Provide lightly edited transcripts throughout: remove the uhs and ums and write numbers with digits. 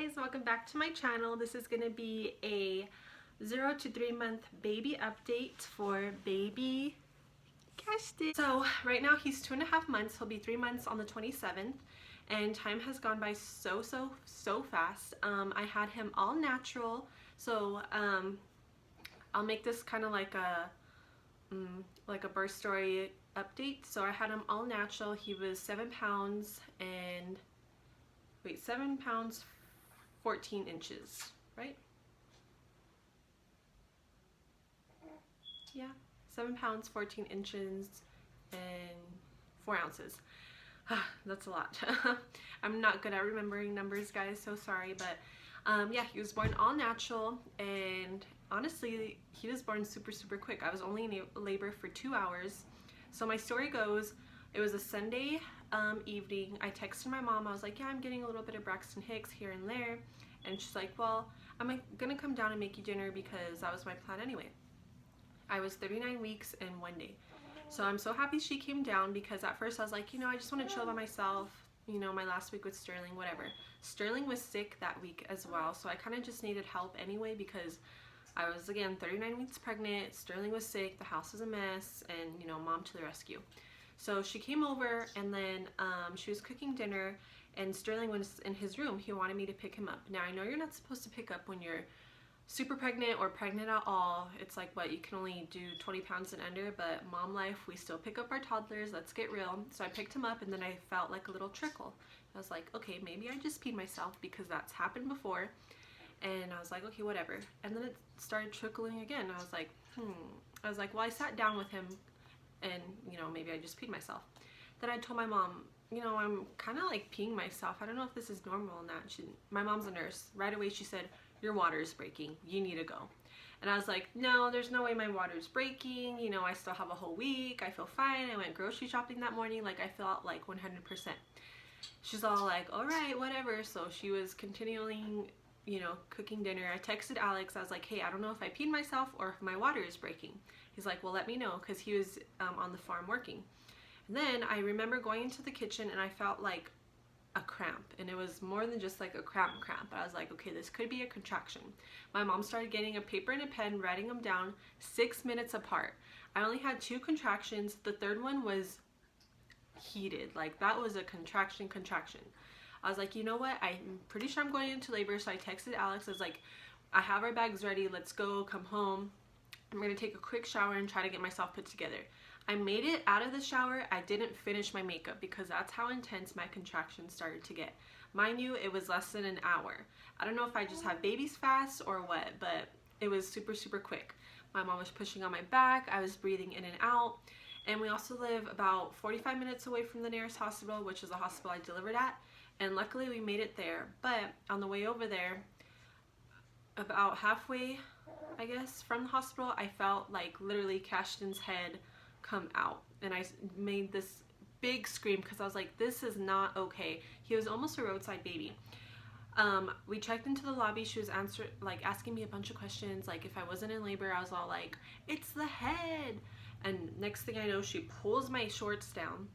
guys, welcome back to my channel. This is going to be a 0 to 3 month baby update for baby Cashton. So right now he's 2.5 months. He'll be 3 months on the 27th, and time has gone by so fast. I had him all natural, so I'll make this kind of like a birth story update. So I had him all natural. He was 7 pounds and 7 pounds 14 inches, right? Yeah, 7 pounds 14 inches and 4 ounces. That's a lot. I'm not good at remembering numbers, guys, so sorry, but yeah, he was born all natural, and honestly he was born super quick. I was only in labor for 2 hours. So my story goes, it was a Sunday evening. I texted my mom. I was like, yeah, I'm getting a little bit of Braxton Hicks here and there. And she's like, well, I'm gonna come down and make you dinner because that was my plan anyway. I was 39 weeks and 1 day. So I'm so happy she came down, because at first I was like, you know, I just want to chill by myself. You know, my last week with Sterling, whatever. Sterling was sick that week as well. So I kind of just needed help anyway, because I was, again, 39 weeks pregnant. Sterling was sick. The house was a mess. And, you know, mom to the rescue. So she came over, and then she was cooking dinner, and Sterling was in his room. He wanted me to pick him up. Now, I know you're not supposed to pick up when you're super pregnant or pregnant at all. It's like, what, you can only do 20 pounds and under, but mom life, we still pick up our toddlers. Let's get real. So I picked him up, and then I felt like a little trickle. I was like, okay, maybe I just peed myself, because that's happened before. And I was like, okay, whatever. And then it started trickling again. I was like, I was like, well, I sat down with him, and, you know, maybe I just peed myself. Then I told my mom, you know, I'm kind of like peeing myself. I don't know if this is normal or not. My mom's a nurse. Right away she said, your water is breaking. You need to go. And I was like, no, there's no way my water's breaking. You know, I still have a whole week. I feel fine. I went grocery shopping that morning. Like, I felt like 100%. She's all like, all right, whatever. So she was continuing, you know, cooking dinner. I texted Alex. I was like, hey, I don't know if I peed myself or if my water is breaking. He's like, well, let me know, because he was on the farm working. And then I remember going into the kitchen, and I felt like a cramp, and it was more than just like a cramp. But I was like, okay, this could be a contraction. My mom started getting a paper and a pen, writing them down 6 minutes apart. I only had 2 contractions. The third one was heated. Like, that was a contraction. I was like, you know what, I'm pretty sure I'm going into labor. So I texted Alex. I was like, I have our bags ready, let's go, come home. I'm gonna take a quick shower and try to get myself put together. I made it out of the shower. I didn't finish my makeup, because that's how intense my contractions started to get. Mind you, it was less than an hour. I don't know if I just have babies fast or what, but it was super quick. My mom was pushing on my back. I was breathing in and out. And we also live about 45 minutes away from the nearest hospital, which is a hospital I delivered at. And luckily we made it there. But on the way over there, about halfway, I guess, from the hospital, I felt like literally Cashton's head come out, and I made this big scream, because I was like, this is not okay. He was almost a roadside baby. We checked into the lobby. She was asking me a bunch of questions, like if I wasn't in labor. I was all like, it's the head. And next thing I know, she pulls my shorts down.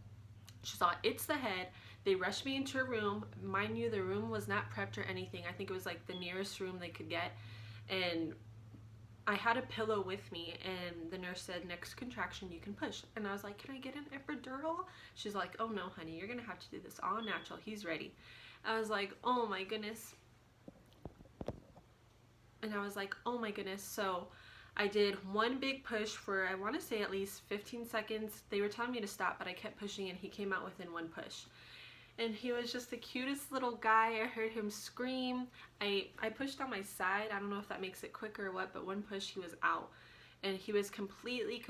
She saw it's the head. They rushed me into a room. Mind you, the room was not prepped or anything. I think it was like the nearest room they could get, and I had a pillow with me, and the nurse said, next contraction you can push. And I was like, can I get an epidural? She's like, oh no, honey, you're gonna have to do this all natural. He's ready. I was like, oh my goodness. And I was like, oh my goodness. So I did one big push for, I want to say, at least 15 seconds. They were telling me to stop, but I kept pushing, and he came out within one push. And he was just the cutest little guy. I heard him scream. I pushed on my side. I don't know if that makes it quicker or what, but one push, he was out. And he was completely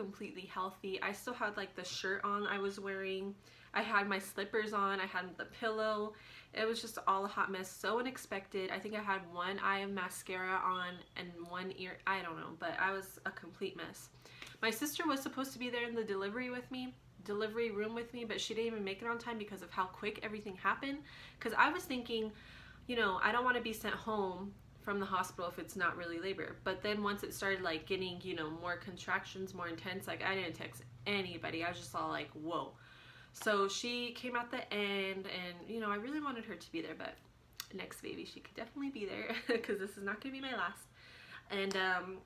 healthy. I still had like the shirt on I was wearing. I had my slippers on. I had the pillow. It was just all a hot mess. So unexpected. I think I had one eye of mascara on and one ear. I don't know, but I was a complete mess. My sister was supposed to be there in the delivery room with me, but she didn't even make it on time because of how quick everything happened. Because I was thinking, you know, I don't want to be sent home from the hospital if it's not really labor. But then once it started like getting, you know, more contractions, more intense, like I didn't text anybody. I was just all like, whoa. So she came at the end, and, you know, I really wanted her to be there, but next baby she could definitely be there because this is not going to be my last. And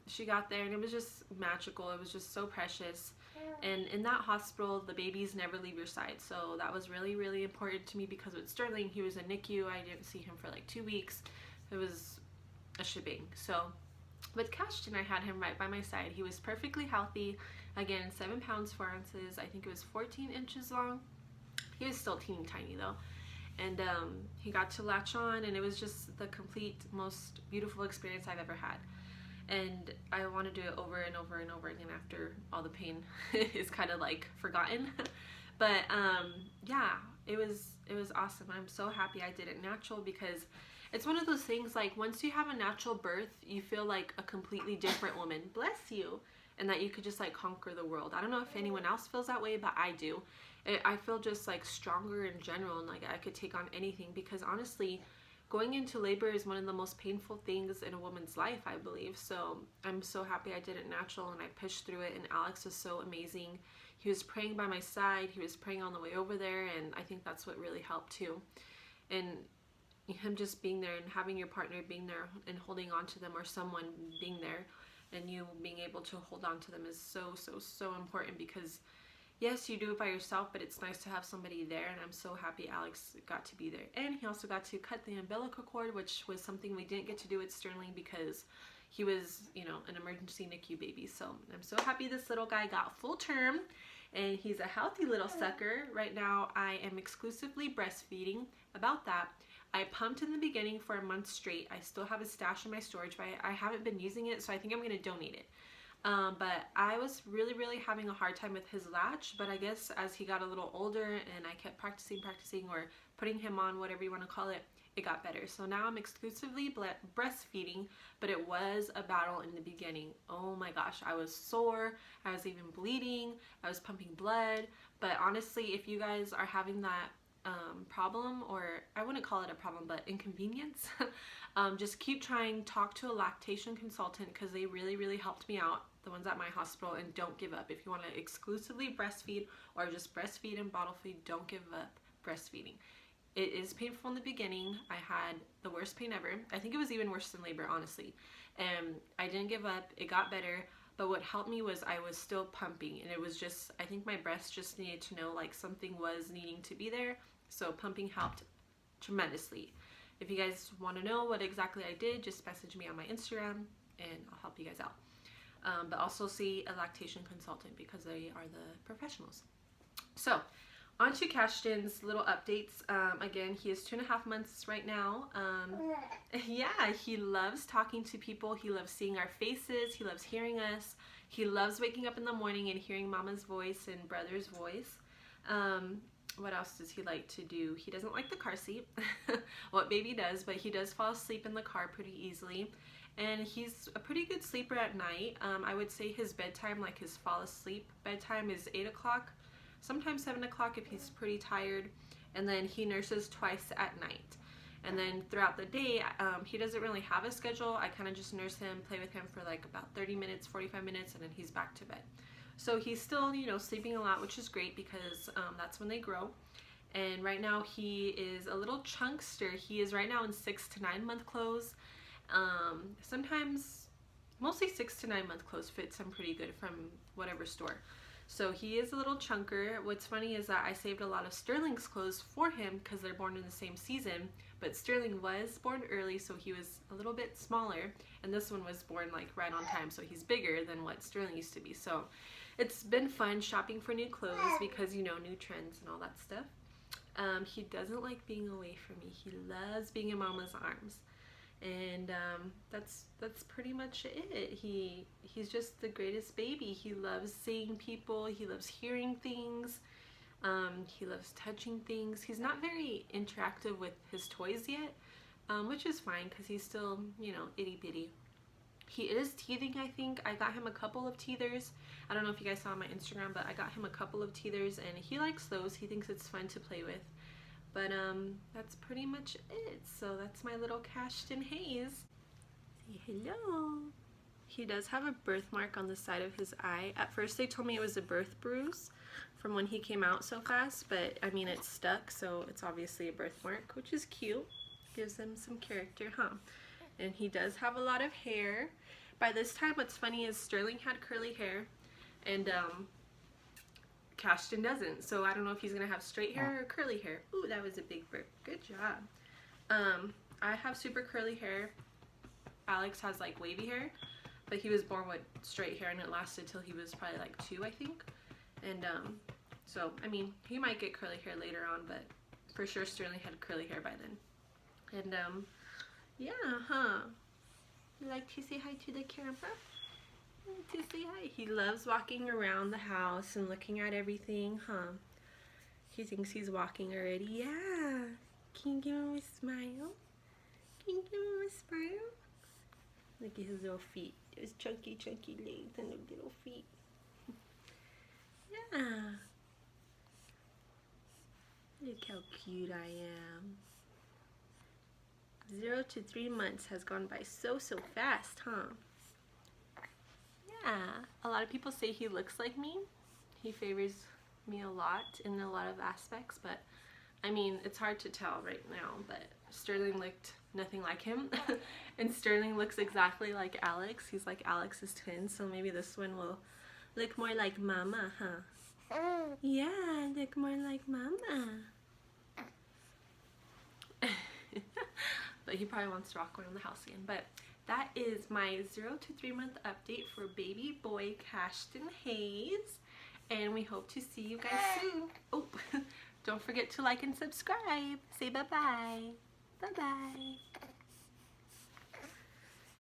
she got there and it was just magical. It was just so precious. And in that hospital, the babies never leave your side. So that was really, really important to me because with Sterling, he was in NICU. I didn't see him for like 2 weeks. It was a shebang. So with Cashton, I had him right by my side. He was perfectly healthy. Again, 7 pounds, 4 ounces. I think it was 14 inches long. He was still teeny tiny though. And he got to latch on, and it was just the complete, most beautiful experience I've ever had. And I want to do it over and over and over again after all the pain is kind of like forgotten. But yeah, it was awesome. I'm so happy I did it natural because it's one of those things, like once you have a natural birth, you feel like a completely different woman. Bless you. And that you could just like conquer the world. I don't know if anyone else feels that way, but I do. I feel just like stronger in general, and like I could take on anything, because honestly, going into labor is one of the most painful things in a woman's life, I believe. So I'm so happy I did it natural and I pushed through it. And Alex was so amazing. He was praying by my side. He was praying on the way over there, and I think that's what really helped too. And him just being there and having your partner being there and holding on to them, or someone being there and you being able to hold on to them, is so, so, so important. Because yes, you do it by yourself, but it's nice to have somebody there, and I'm so happy Alex got to be there. And he also got to cut the umbilical cord, which was something we didn't get to do with Sterling because he was, you know, an emergency NICU baby. So I'm so happy this little guy got full term, and he's a healthy little sucker. Right now, I am exclusively breastfeeding. About that, I pumped in the beginning for a month straight. I still have a stash in my storage, but I haven't been using it, so I think I'm going to donate it. But I was really, really having a hard time with his latch, but I guess as he got a little older and I kept practicing, or putting him on, whatever you want to call it, it got better. So now I'm exclusively breastfeeding, but it was a battle in the beginning. Oh my gosh, I was sore, I was even bleeding, I was pumping blood. But honestly, if you guys are having that problem, or I wouldn't call it a problem, but inconvenience, just keep trying. Talk to a lactation consultant, because they really, really helped me out, the ones at my hospital. And don't give up. If you want to exclusively breastfeed or just breastfeed and bottle feed, don't give up breastfeeding. It is painful in the beginning. I had the worst pain ever. I think it was even worse than labor, honestly. And I didn't give up. It got better. But what helped me was I was still pumping, and it was just, I think my breast just needed to know like something was needing to be there. So pumping helped tremendously. If you guys want to know what exactly I did, just message me on my Instagram and I'll help you guys out. But also see a lactation consultant, because they are the professionals. So on to Cashton's little updates. Again, he is 2.5 months right now. Yeah, he loves talking to people. He loves seeing our faces. He loves hearing us. He loves waking up in the morning and hearing mama's voice and brother's voice. What else does he like to do? He doesn't like the car seat. What baby does, but he does fall asleep in the car pretty easily. And he's a pretty good sleeper at night. I would say his bedtime, like his fall asleep bedtime, is 8 o'clock, sometimes 7 o'clock if he's pretty tired. And then he nurses twice at night. And then throughout the day, he doesn't really have a schedule. I kind of just nurse him, play with him for like about 30 minutes, 45 minutes, and then he's back to bed. So he's still, you know, sleeping a lot, which is great, because that's when they grow. And right now he is a little chunkster. He is right now in 6 to 9 month clothes. Sometimes, mostly 6 to 9 month clothes fits him pretty good from whatever store. So he is a little chunker. What's funny is that I saved a lot of Sterling's clothes for him because they're born in the same season, but Sterling was born early, so he was a little bit smaller, and this one was born like right on time, so he's bigger than what Sterling used to be. So it's been fun shopping for new clothes because, you know, new trends and all that stuff. He doesn't like being away from me. He loves being in mama's arms. And that's pretty much it. He's just the greatest baby. He loves seeing people. He loves hearing things. He loves touching things. He's not very interactive with his toys yet, which is fine because he's still, you know, itty bitty. He is teething, I think. I got him a couple of teethers. I don't know if you guys saw on my Instagram, but I got him a couple of teethers, and he likes those. He thinks it's fun to play with. But that's pretty much it. So that's my little Cashton Hayes. Say hello. He does have a birthmark on the side of his eye. At first they told me it was a birth bruise from when he came out so fast, but I mean it's stuck, so it's obviously a birthmark, which is cute. Gives him some character, huh? And he does have a lot of hair. By this time, what's funny is Sterling had curly hair, and Cashton doesn't. So I don't know if he's gonna have straight hair or curly hair. Ooh, that was a big burp. Good job. I have super curly hair. Alex has like wavy hair, but he was born with straight hair, and it lasted till he was probably like 2, I think. And so I mean, he might get curly hair later on, but for sure Sterling had curly hair by then. And yeah, huh? You like to say hi to the camera? To say hi. He loves walking around the house and looking at everything, huh? He thinks he's walking already. Yeah. Can you give him a smile? Can you give him a smile? Look at his little feet. His chunky legs and the little feet. Yeah. Look how cute I am. 0 to 3 months has gone by so fast, huh? Yeah. A lot of people say he looks like me. He favors me a lot in a lot of aspects, but I mean, it's hard to tell right now, but Sterling looked nothing like him. And Sterling looks exactly like Alex. He's like Alex's twin, so maybe this one will look more like Mama, huh? Yeah, look more like Mama. But he probably wants to walk around the house again. But that is my 0 to 3 month update for baby boy Cashton Hayes. And we hope to see you guys soon. Oh, don't forget to like and subscribe. Say bye-bye. Bye-bye.